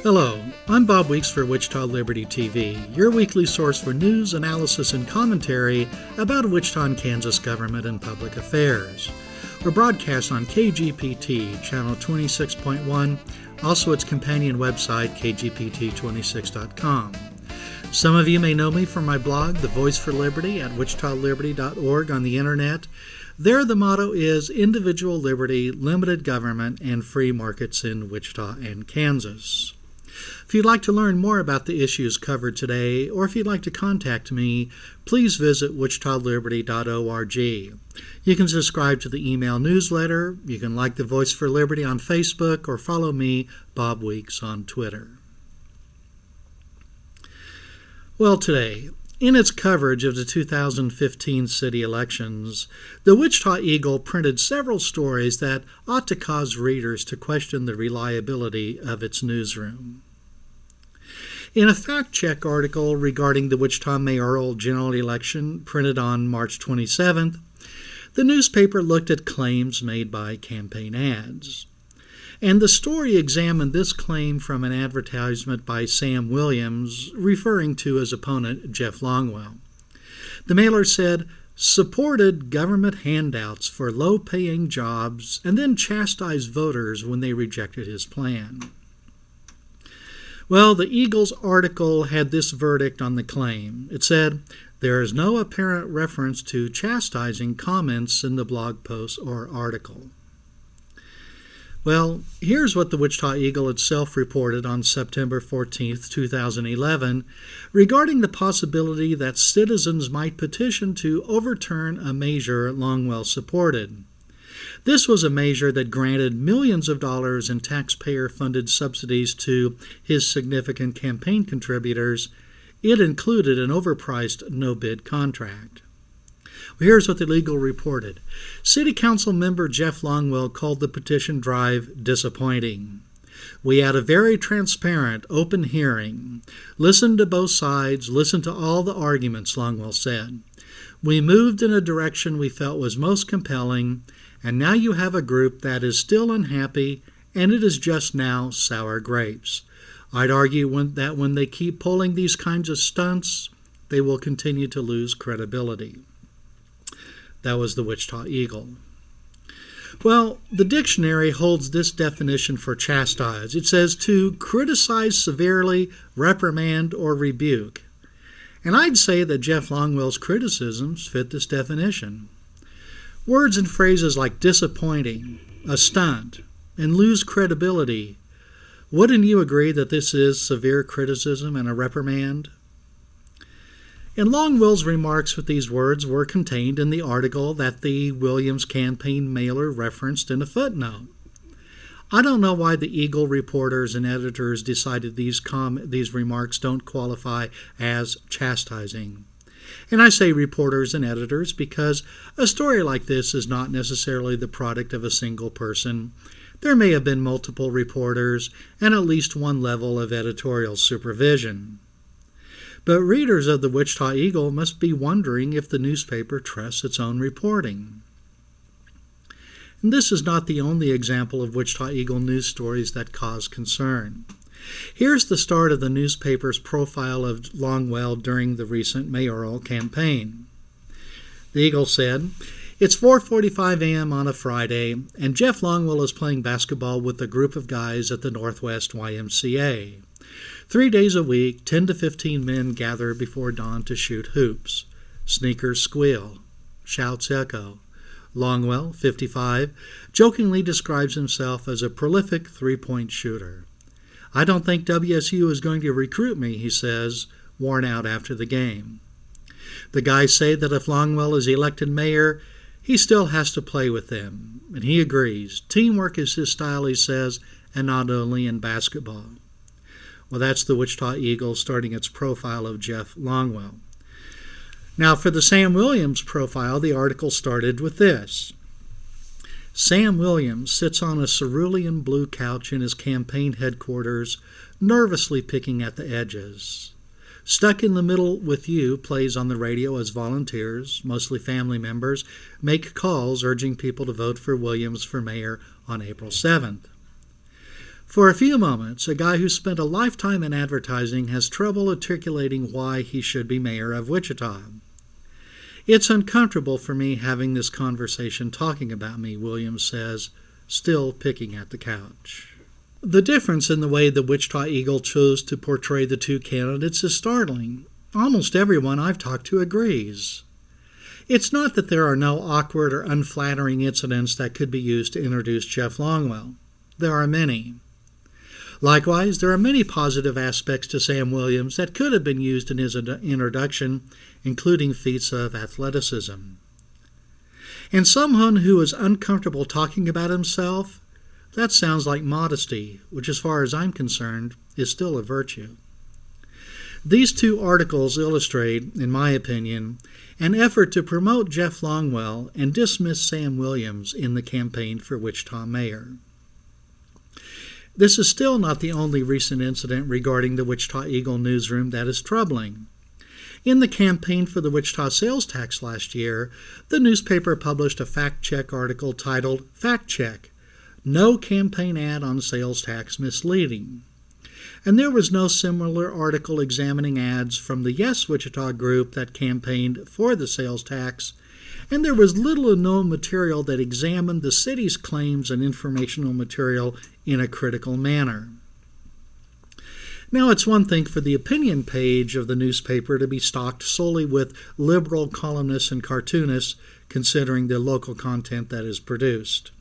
Hello, I'm Bob Weeks for Wichita Liberty TV, your weekly source for news, analysis, and commentary about Wichita and Kansas government and public affairs. We're broadcast on KGPT, channel 26.1, also its companion website, kgpt26.com. Some of you may know me from my blog, The Voice for Liberty, at wichitaliberty.org on the internet. There, the motto is individual liberty, limited government, and free markets in Wichita and Kansas. If you'd like to learn more about the issues covered today, or if you'd like to contact me, please visit wichitaliberty.org. You can subscribe to the email newsletter, you can like The Voice for Liberty on Facebook, or follow me, Bob Weeks, on Twitter. Well, today, in its coverage of the 2015 city elections, the Wichita Eagle printed several stories that ought to cause readers to question the reliability of its newsroom. In a fact-check article regarding the Wichita mayoral general election printed on March 27th, the newspaper looked at claims made by campaign ads. And the story examined this claim from an advertisement by Sam Williams, referring to his opponent, Jeff Longwell. The mailer said, "Supported government handouts for low-paying jobs and then chastised voters when they rejected his plan." Well, the Eagle's article had this verdict on the claim. It said, "There is no apparent reference to chastising comments in the blog post or article." Well, here's what the Wichita Eagle itself reported on September 14th, 2011, regarding the possibility that citizens might petition to overturn a measure Longwell supported. This was a measure that granted millions of dollars in taxpayer-funded subsidies to his significant campaign contributors. It included an overpriced no-bid contract. Here's what the Eagle reported. City Council member Jeff Longwell called the petition drive disappointing. "We had a very transparent, open hearing. Listened to both sides, listened to all the arguments," Longwell said. "We moved in a direction we felt was most compelling, and now you have a group that is still unhappy, and it is just now sour grapes. I'd argue that when they keep pulling these kinds of stunts, they will continue to lose credibility." That was the Wichita Eagle. Well, the dictionary holds this definition for chastise. It says to criticize severely, reprimand, or rebuke. And I'd say that Jeff Longwell's criticisms fit this definition. Words and phrases like disappointing, a stunt, and lose credibility. Wouldn't you agree that this is severe criticism and a reprimand? And Longwell's remarks with these words were contained in the article that the Williams campaign mailer referenced in a footnote. I don't know why the Eagle reporters and editors decided these remarks don't qualify as chastising. And I say reporters and editors because a story like this is not necessarily the product of a single person. There may have been multiple reporters and at least one level of editorial supervision. But readers of the Wichita Eagle must be wondering if the newspaper trusts its own reporting. And this is not the only example of Wichita Eagle news stories that cause concern. Here's the start of the newspaper's profile of Longwell during the recent mayoral campaign. The Eagle said, "It's 4:45 a.m. on a Friday, and Jeff Longwell is playing basketball with a group of guys at the Northwest YMCA. 3 days a week, 10 to 15 men gather before dawn to shoot hoops. Sneakers squeal. Shouts echo. Longwell, 55, jokingly describes himself as a prolific three-point shooter. I don't think WSU is going to recruit me," he says, worn out after the game. The guys say that if Longwell is elected mayor, he still has to play with them, and he agrees. Teamwork is his style, he says, and not only in basketball. Well, that's the Wichita Eagle starting its profile of Jeff Longwell. Now, for the Sam Williams profile, the article started with this. Sam Williams sits on a cerulean blue couch in his campaign headquarters, nervously picking at the edges. Stuck in the Middle with You plays on the radio as volunteers, mostly family members, make calls urging people to vote for Williams for mayor on April 7th. For a few moments, a guy who spent a lifetime in advertising has trouble articulating why he should be mayor of Wichita. It's uncomfortable for me having this conversation talking about me, Williams says, still picking at the couch. The difference in the way the Wichita Eagle chose to portray the two candidates is startling. Almost everyone I've talked to agrees. It's not that there are no awkward or unflattering incidents that could be used to introduce Jeff Longwell. There are many. Likewise, there are many positive aspects to Sam Williams that could have been used in his introduction, including feats of athleticism. And someone who is uncomfortable talking about himself, that sounds like modesty, which as far as I'm concerned, is still a virtue. These two articles illustrate, in my opinion, an effort to promote Jeff Longwell and dismiss Sam Williams in the campaign for Wichita mayor. This is still not the only recent incident regarding the Wichita Eagle newsroom that is troubling. In the campaign for the Wichita sales tax last year, the newspaper published a fact-check article titled, "Fact Check: No Campaign Ad on Sales Tax Misleading." And there was no similar article examining ads from the Yes Wichita group that campaigned for the sales tax, and there was little or no material that examined the city's claims and informational material in a critical manner. Now, it's one thing for the opinion page of the newspaper to be stocked solely with liberal columnists and cartoonists, considering the local content that is produced.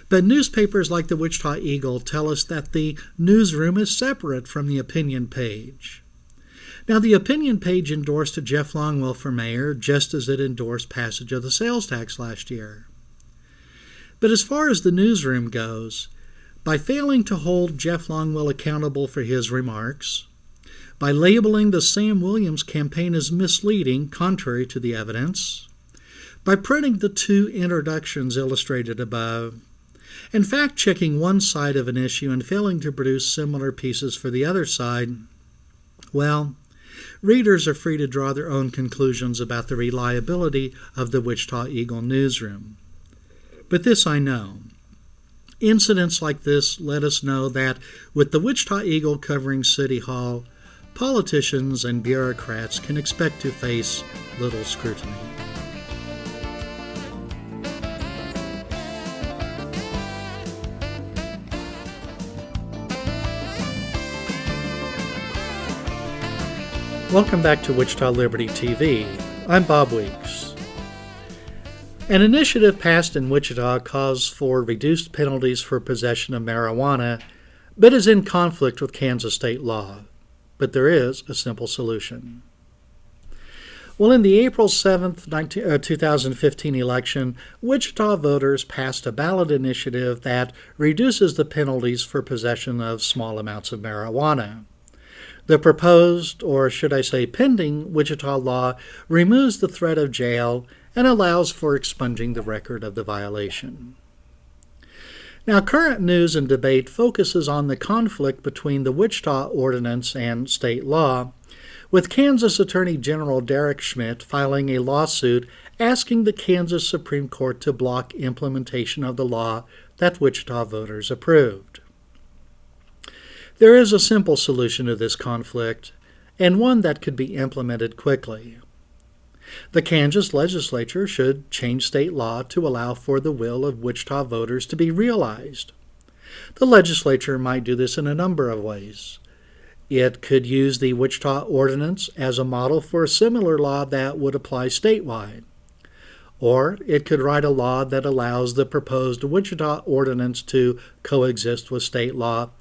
But newspapers like the Wichita Eagle tell us that the newsroom is separate from the opinion page. Now, the opinion page endorsed Jeff Longwell for mayor just as it endorsed passage of the sales tax last year. But as far as the newsroom goes, by failing to hold Jeff Longwell accountable for his remarks, by labeling the Sam Williams campaign as misleading contrary to the evidence, by printing the two introductions illustrated above, and fact-checking one side of an issue and failing to produce similar pieces for the other side, well, readers are free to draw their own conclusions about the reliability of the Wichita Eagle newsroom. But this I know. Incidents like this let us know that with the Wichita Eagle covering City Hall, politicians and bureaucrats can expect to face little scrutiny. Welcome back to Wichita Liberty TV. I'm Bob Weeks. An initiative passed in Wichita calls for reduced penalties for possession of marijuana, but is in conflict with Kansas state law. But there is a simple solution. Well, in the April 7th, 2015 election, Wichita voters passed a ballot initiative that reduces the penalties for possession of small amounts of marijuana. The proposed, or should I say pending, Wichita law removes the threat of jail and allows for expunging the record of the violation. Now, current news and debate focuses on the conflict between the Wichita ordinance and state law, with Kansas Attorney General Derek Schmidt filing a lawsuit asking the Kansas Supreme Court to block implementation of the law that Wichita voters approved. There is a simple solution to this conflict, and one that could be implemented quickly. The Kansas legislature should change state law to allow for the will of Wichita voters to be realized. The legislature might do this in a number of ways. It could use the Wichita ordinance as a model for a similar law that would apply statewide. Or it could write a law that allows the proposed Wichita ordinance to coexist with state law.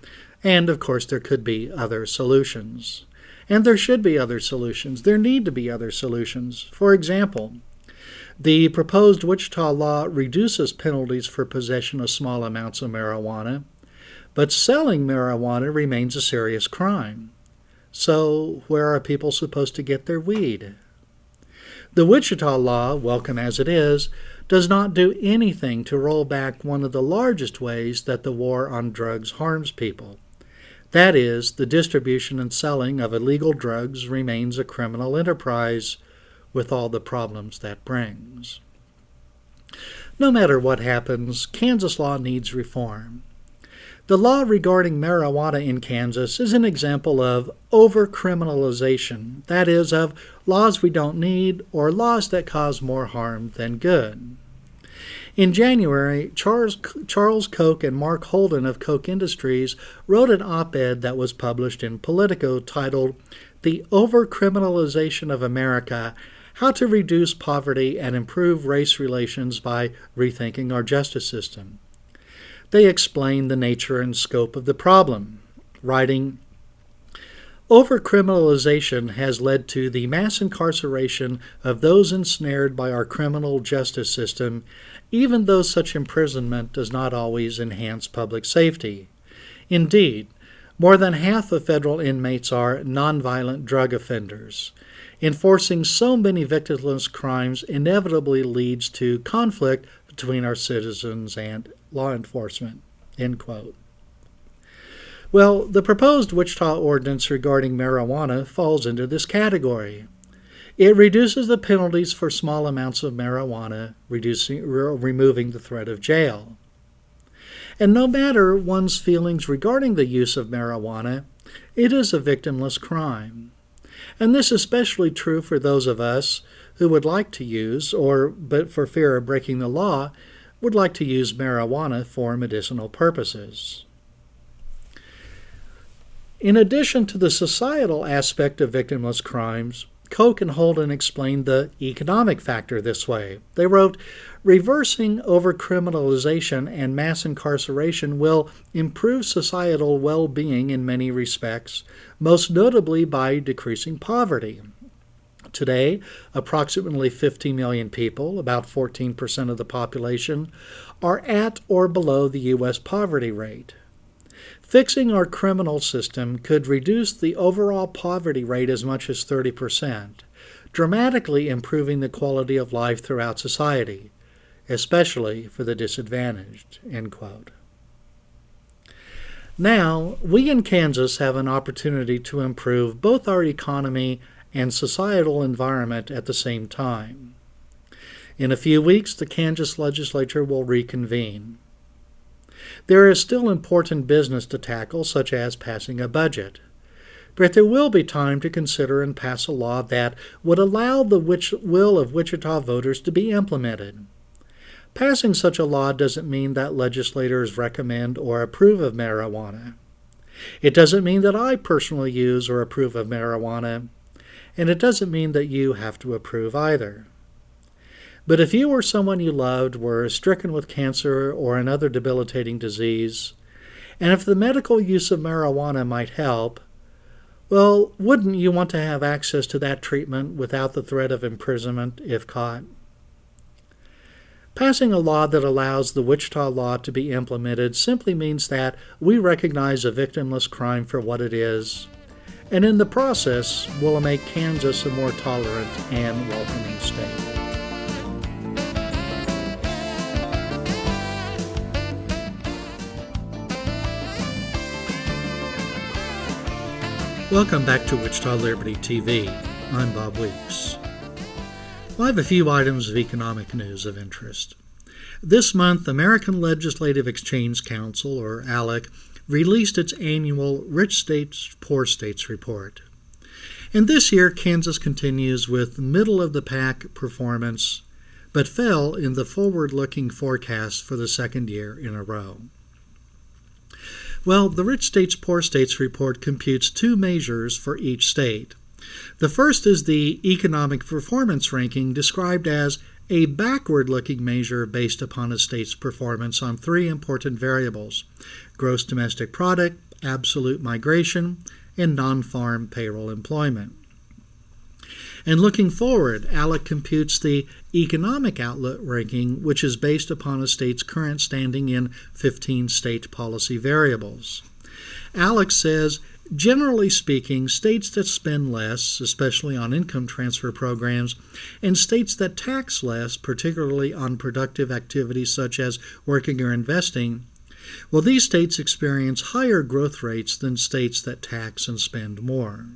And, of course, there could be other solutions. And there should be other solutions. There need to be other solutions. For example, the proposed Wichita law reduces penalties for possession of small amounts of marijuana, but selling marijuana remains a serious crime. So, where are people supposed to get their weed? The Wichita law, welcome as it is, does not do anything to roll back one of the largest ways that the war on drugs harms people. That is, the distribution and selling of illegal drugs remains a criminal enterprise with all the problems that brings. No matter what happens, Kansas law needs reform. The law regarding marijuana in Kansas is an example of overcriminalization, that is, of laws we don't need or laws that cause more harm than good. In January, Charles Koch and Mark Holden of Koch Industries wrote an op-ed that was published in Politico titled "The Overcriminalization of America: How to Reduce Poverty and Improve Race Relations by Rethinking Our Justice System." They explain the nature and scope of the problem, writing, "Overcriminalization has led to the mass incarceration of those ensnared by our criminal justice system, even though such imprisonment does not always enhance public safety. Indeed, more than half of federal inmates are nonviolent drug offenders. Enforcing so many victimless crimes inevitably leads to conflict between our citizens and law enforcement." End quote. Well, the proposed Wichita ordinance regarding marijuana falls into this category. It reduces the penalties for small amounts of marijuana, removing the threat of jail. And no matter one's feelings regarding the use of marijuana, it is a victimless crime. And this is especially true for those of us who would like to use, but for fear of breaking the law, would like to use marijuana for medicinal purposes. In addition to the societal aspect of victimless crimes, Koch and Holden explained the economic factor this way. They wrote, "Reversing overcriminalization and mass incarceration will improve societal well-being in many respects, most notably by decreasing poverty. Today, approximately 50 million people, about 14% of the population, are at or below the U.S. poverty rate. Fixing our criminal system could reduce the overall poverty rate as much as 30%, dramatically improving the quality of life throughout society, especially for the disadvantaged." End quote. Now, we in Kansas have an opportunity to improve both our economy and societal environment at the same time. In a few weeks, the Kansas legislature will reconvene. There is still important business to tackle, such as passing a budget. But there will be time to consider and pass a law that would allow the will of Wichita voters to be implemented. Passing such a law doesn't mean that legislators recommend or approve of marijuana. It doesn't mean that I personally use or approve of marijuana, and it doesn't mean that you have to approve either. But if you or someone you loved were stricken with cancer or another debilitating disease, and if the medical use of marijuana might help, well, wouldn't you want to have access to that treatment without the threat of imprisonment if caught? Passing a law that allows the Wichita law to be implemented simply means that we recognize a victimless crime for what it is, and in the process will make Kansas a more tolerant and welcoming state. Welcome back to Wichita Liberty TV. I'm Bob Weeks. I have a few items of economic news of interest. This month, the American Legislative Exchange Council, or ALEC, released its annual Rich States, Poor States report. And this year, Kansas continues with middle-of-the-pack performance, but fell in the forward-looking forecast for the second year in a row. Well, the Rich States, Poor States report computes two measures for each state. The first is the economic performance ranking, described as a backward-looking measure based upon a state's performance on three important variables: gross domestic product, absolute migration, and non-farm payroll employment. And looking forward, ALEC computes the economic outlook ranking, which is based upon a state's current standing in 15 state policy variables. ALEC says, generally speaking, states that spend less, especially on income transfer programs, and states that tax less, particularly on productive activities such as working or investing, well, these states experience higher growth rates than states that tax and spend more.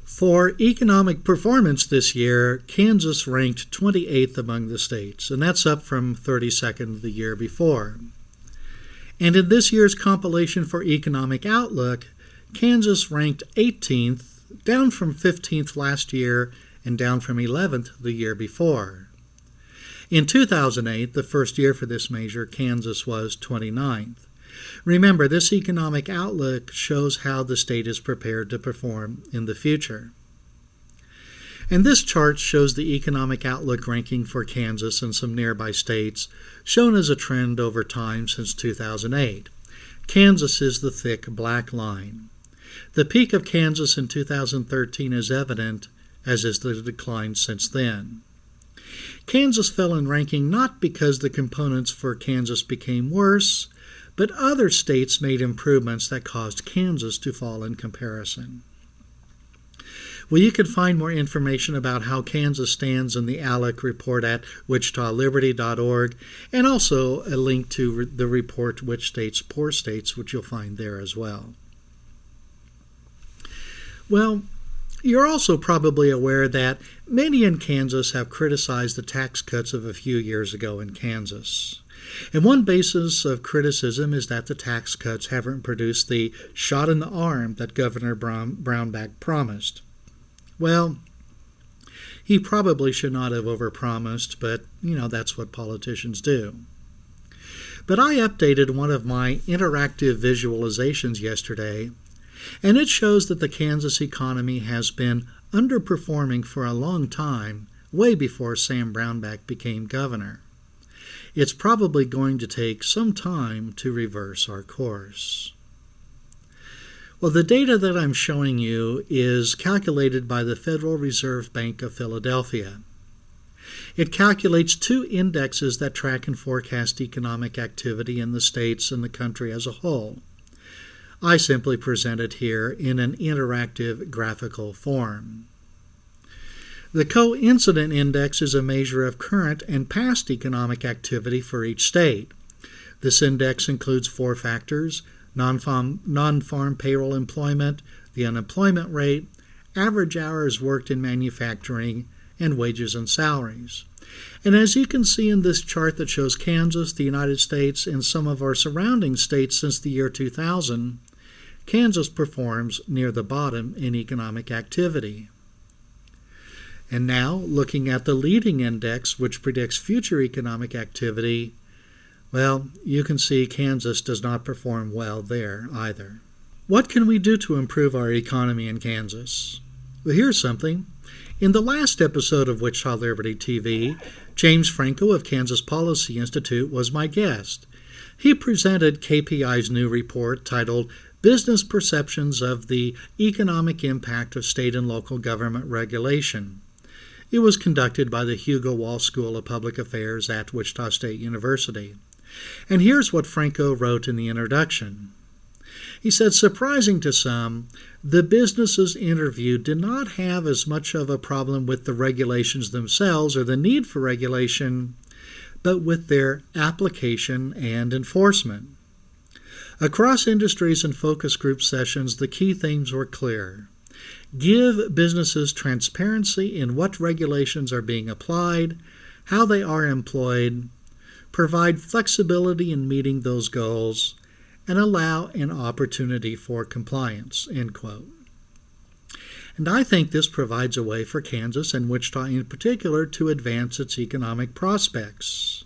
For economic performance this year, Kansas ranked 28th among the states, and that's up from 32nd the year before. And in this year's compilation for Economic Outlook, Kansas ranked 18th, down from 15th last year and down from 11th the year before. In 2008, the first year for this measure, Kansas was 29th. Remember, this Economic Outlook shows how the state is prepared to perform in the future. And this chart shows the Economic Outlook ranking for Kansas and some nearby states, shown as a trend over time since 2008. Kansas is the thick black line. The peak of Kansas in 2013 is evident, as is the decline since then. Kansas fell in ranking not because the components for Kansas became worse, but other states made improvements that caused Kansas to fall in comparison. Well, you can find more information about how Kansas stands in the ALEC report at wichitaliberty.org, and also a link to the report Rich States, Poor States, which you'll find there as well. Well, you're also probably aware that many in Kansas have criticized the tax cuts of a few years ago in Kansas. And one basis of criticism is that the tax cuts haven't produced the shot in the arm that Governor Brownback promised. Well, he probably should not have overpromised, but, that's what politicians do. But I updated one of my interactive visualizations yesterday, and it shows that the Kansas economy has been underperforming for a long time, way before Sam Brownback became governor. It's probably going to take some time to reverse our course. Well, the data that I'm showing you is calculated by the Federal Reserve Bank of Philadelphia. It calculates two indexes that track and forecast economic activity in the states and the country as a whole. I simply present it here in an interactive graphical form. The Coincident Index is a measure of current and past economic activity for each state. This index includes four factors: non-farm payroll employment, the unemployment rate, average hours worked in manufacturing, and wages and salaries. And as you can see in this chart that shows Kansas, the United States, and some of our surrounding states since the year 2000, Kansas performs near the bottom in economic activity. And now, looking at the leading index, which predicts future economic activity, well, you can see Kansas does not perform well there either. What can we do to improve our economy in Kansas? Well, here's something. In the last episode of Wichita Liberty TV, James Franco of Kansas Policy Institute was my guest. He presented KPI's new report titled Business Perceptions of the Economic Impact of State and Local Government Regulation. It was conducted by the Hugo Wall School of Public Affairs at Wichita State University. And here's what Franco wrote in the introduction. He said, surprising to some, the businesses interviewed did not have as much of a problem with the regulations themselves or the need for regulation, but with their application and enforcement. Across industries and focus group sessions, the key themes were clear. Give businesses transparency in what regulations are being applied, how they are employed, provide flexibility in meeting those goals, and allow an opportunity for compliance, end quote. And I think this provides a way for Kansas and Wichita in particular to advance its economic prospects.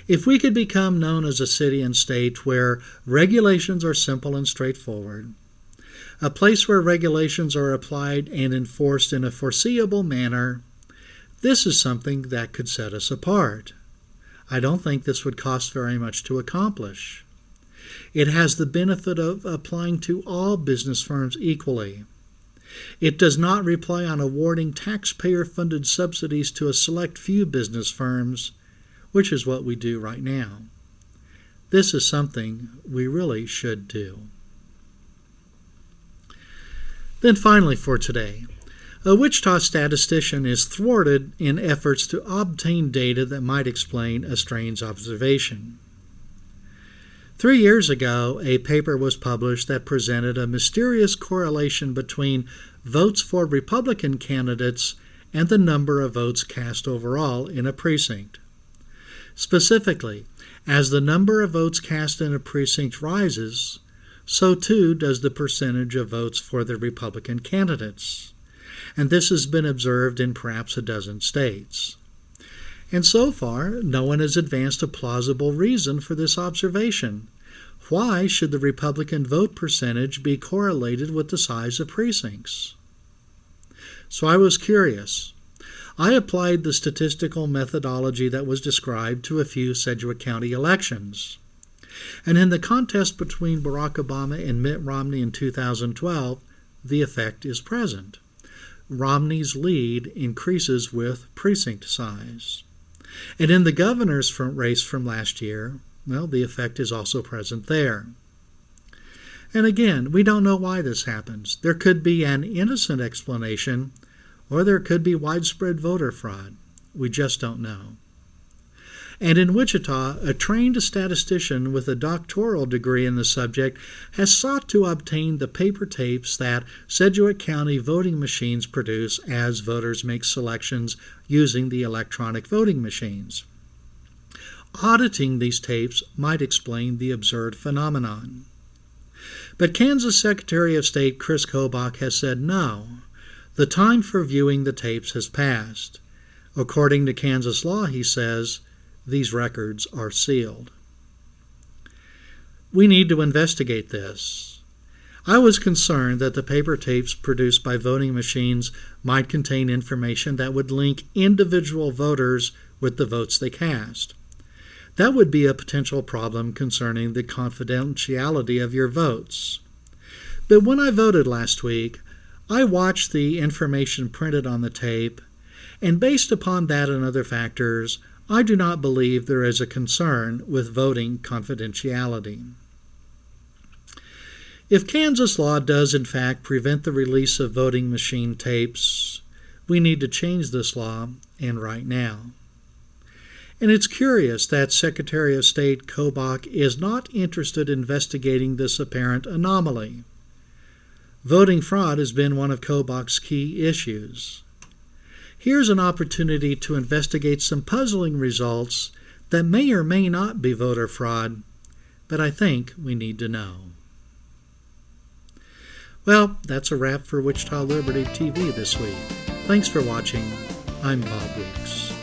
If we could become known as a city and state where regulations are simple and straightforward, a place where regulations are applied and enforced in a foreseeable manner, this is something that could set us apart. I don't think this would cost very much to accomplish. It has the benefit of applying to all business firms equally. It does not rely on awarding taxpayer-funded subsidies to a select few business firms, which is what we do right now. This is something we really should do. Then finally for today, a Wichita statistician is thwarted in efforts to obtain data that might explain a strange observation. 3 years ago, a paper was published that presented a mysterious correlation between votes for Republican candidates and the number of votes cast overall in a precinct. Specifically, As the number of votes cast in a precinct rises, so too does the percentage of votes for the Republican candidates. And this has been observed in perhaps a dozen states. And so far, no one has advanced a plausible reason for this observation. Why should the Republican vote percentage be correlated with the size of precincts? So I was curious. I applied the statistical methodology that was described to a few Sedgwick County elections. And in the contest between Barack Obama and Mitt Romney in 2012, the effect is present. Romney's lead increases with precinct size. And in the governor's race from last year, well, the effect is also present there. And again, we don't know why this happens. There could be an innocent explanation, or there could be widespread voter fraud. We just don't know. And in Wichita, a trained statistician with a doctoral degree in the subject has sought to obtain the paper tapes that Sedgwick County voting machines produce as voters make selections using the electronic voting machines. Auditing these tapes might explain the absurd phenomenon. But Kansas Secretary of State Chris Kobach has said no. The time for viewing the tapes has passed. According to Kansas law, he says, these records are sealed. We need to investigate this. I was concerned that the paper tapes produced by voting machines might contain information that would link individual voters with the votes they cast. That would be a potential problem concerning the confidentiality of your votes. But when I voted last week, I watched the information printed on the tape, and based upon that and other factors, I do not believe there is a concern with voting confidentiality. If Kansas law does in fact prevent the release of voting machine tapes, we need to change this law, and right now. And it's curious that Secretary of State Kobach is not interested in investigating this apparent anomaly. Voting fraud has been one of Kobach's key issues. Here's an opportunity to investigate some puzzling results that may or may not be voter fraud, but I think we need to know. Well, that's a wrap for Wichita Liberty TV this week. Thanks for watching. I'm Bob Weeks.